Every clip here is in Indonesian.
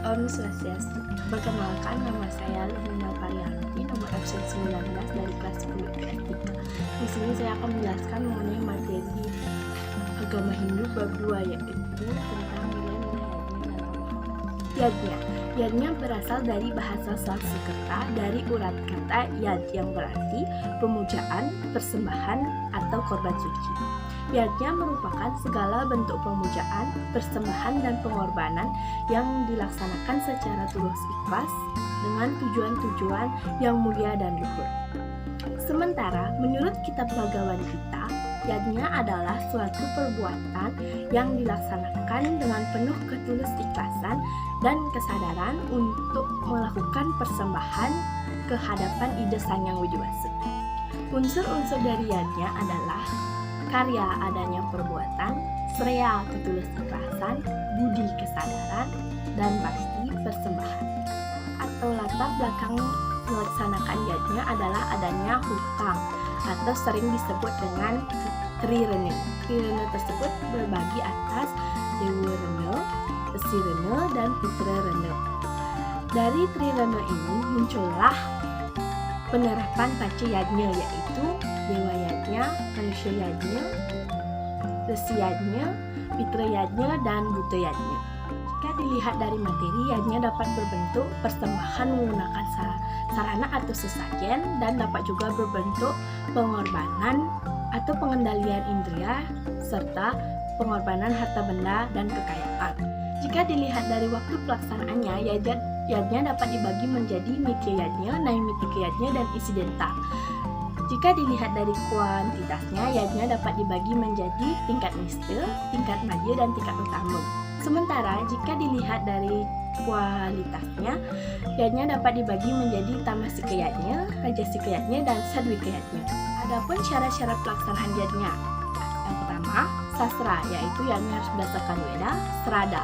Om Swastiastu. Perkenalkan, nama saya Lina Parianti, nomor absen 19 dari kelas 10 IPS 3. Di sini saya akan menjelaskan mengenai materi agama Hindu bab 2, yaitu tentang nilai-nilai yajna. Yajna berasal dari bahasa Sanskerta dari urat kata yad yang berarti pemujaan, persembahan, atau korban suci. Yajna merupakan segala bentuk pemujaan, persembahan, dan pengorbanan yang dilaksanakan secara tulus ikhlas dengan tujuan-tujuan yang mulia dan luhur. Sementara menurut kitab Bhagavad Gita, yajna adalah suatu perbuatan yang dilaksanakan dengan penuh ketulus ikhlasan dan kesadaran untuk melakukan persembahan ke hadapan Ida Sang Yang Widiwasa. Unsur-unsur dari yajna adalah karya adanya perbuatan, sreya ketulus ikhlasan, budi kesadaran, dan bakti persembahan. Atau latar belakang melaksanakan yajna adalah adanya hutang atau sering disebut dengan Trirene. Trirene tersebut berbagi atas Dewa Rene, Resi Rene, dan Putra Rene. Dari Trirene ini muncullah penerapan Panca Yajna, yaitu Dewa Yajna, Manusia Yajna, Resi Yajna, Pitra Yajna, dan Buta Yajna. Jika dilihat dari materi, yajna dapat berbentuk persembahan menggunakan sarana atau sesajen, dan dapat juga berbentuk pengorbanan atau pengendalian indera, serta pengorbanan harta benda dan kekayaan. Jika dilihat dari waktu pelaksanaannya, yajna dapat dibagi menjadi mitya yajna, naimittika yajna, dan insidental. Jika dilihat dari kuantitasnya, yajna dapat dibagi menjadi tingkat nista, tingkat madya, dan tingkat utama. Sementara jika dilihat dari kualitasnya, yajna dapat dibagi menjadi tamasika yajna, rajasika yajna, dan sadwika yajna. Adapun syarat-syarat pelaksanaan yajna, yang pertama, sastra, yaitu yajna harus berdasarkan Weda, Srada,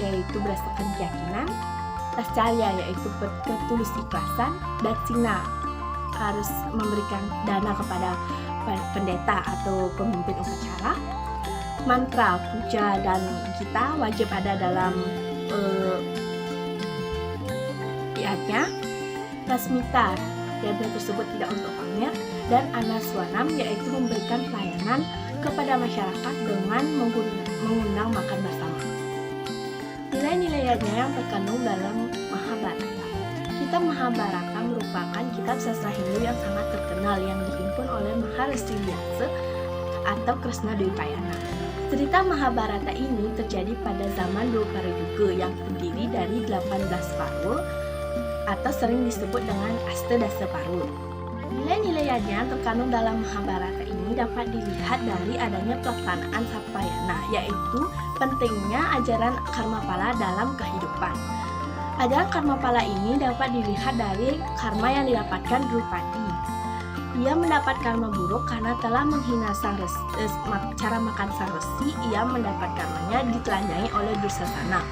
yaitu berdasarkan keyakinan, Tascarya, yaitu ketulus ikhlasan, Daksina, harus memberikan dana kepada pendeta atau pemimpin upacara. Mantra, puja, dan gita wajib ada dalam yajna. Rasmita, yajna tersebut tidak untuk pamer. Dan anaswanam, yaitu memberikan pelayanan kepada masyarakat dengan mengundang makan bersama. Nilai-nilai yajna yang terkandung dalam Mahabharata. Kitab Mahabharata merupakan kitab sastra Hindu yang sangat terkenal yang dihimpun oleh Maharshi Vyasa atau Kresna Dwipayana. Cerita Mahabharata ini terjadi pada zaman Dwapara Yuga yang terdiri dari 18 parwa atau sering disebut dengan Astadasa Parwa. Nilai-nilai yajna yang terkandung dalam Mahabharata ini dapat dilihat dari adanya pelaksanaan Sapayana, yaitu pentingnya ajaran Karmapala dalam kehidupan. Ajaran Karmapala ini dapat dilihat dari karma yang didapatkan Drupadi. Ia mendapat karma buruk karena telah menghina cara makan sang resi. Ia mendapat karmanya ditelanjangi oleh Dursasana.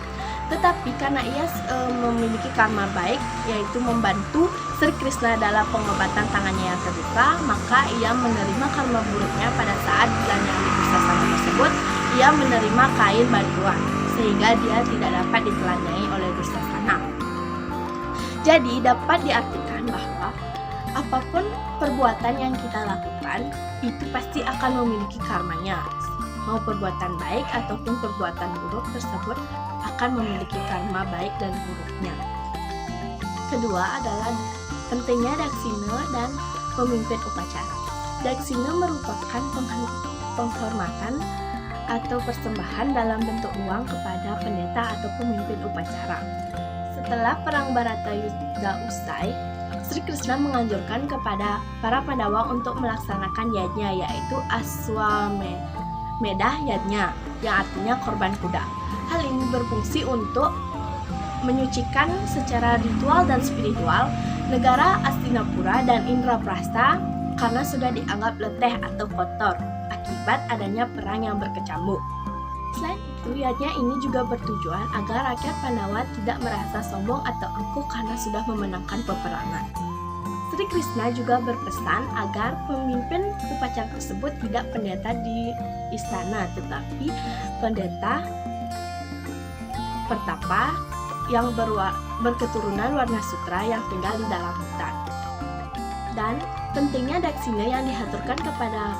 Tetapi karena ia memiliki karma baik, yaitu membantu Sri Krishna dalam pengobatan tangannya yang terluka, maka ia menerima karma buruknya pada saat ditelanjangi Dursasana tersebut. Ia menerima kain bantuan, sehingga dia tidak dapat ditelanjangi oleh Dursasana. Jadi dapat diartikan bahwa apapun perbuatan yang kita lakukan, itu pasti akan memiliki karmanya. Mau perbuatan baik ataupun perbuatan buruk tersebut akan memiliki karma baik dan buruknya. Kedua adalah pentingnya daksina dan pemimpin upacara. Daksina merupakan penghormatan atau persembahan dalam bentuk uang kepada pendeta atau pemimpin upacara. Setelah perang Bharatayuddha usai, Sri Krishna menganjurkan kepada para Pandawa untuk melaksanakan yajna, yaitu Aswamedha Yajna, yang artinya korban kuda. Hal ini berfungsi untuk menyucikan secara ritual dan spiritual negara Astinapura dan Indraprastha karena sudah dianggap letih atau kotor akibat adanya perang yang berkecamuk. Selain itu, yajna ini juga bertujuan agar rakyat Pandawa tidak merasa sombong atau angkuh karena sudah memenangkan peperangan. Sri Krishna juga berpesan agar pemimpin upacara tersebut tidak pendeta di istana, tetapi pendeta pertapa yang berketurunan warna sutra yang tinggal di dalam hutan. Dan pentingnya daksina yang dihaturkan kepada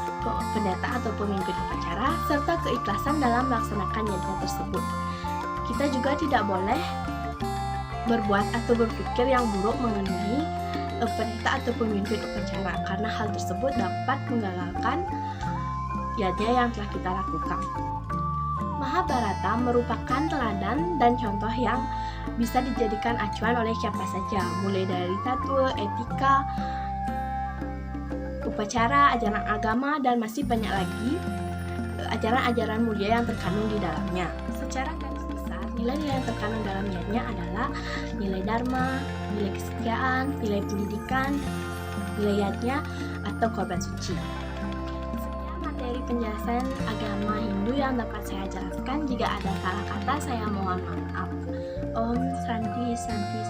pendeta atau pemimpin upacara serta keikhlasan dalam melaksanakan yajna tersebut. Kita juga tidak boleh berbuat atau berpikir yang buruk mengenai pendeta atau pemimpin upacara, karena hal tersebut dapat menggagalkan yajna yang telah kita lakukan. Mahabharata merupakan teladan dan contoh yang bisa dijadikan acuan oleh siapa saja, mulai dari tatwa, etika, upacara, ajaran agama, dan masih banyak lagi ajaran-ajaran mulia yang terkandung di dalamnya. Secara garis besar, nilai-nilai yang terkandung dalam yajna adalah nilai dharma, nilai kesetiaan, nilai pendidikan, nilai yajna, atau korban suci. Sekian materi penjelasan agama Hindu yang dapat saya jelaskan. Jika ada salah kata, saya mohon maaf. Om Santi Santi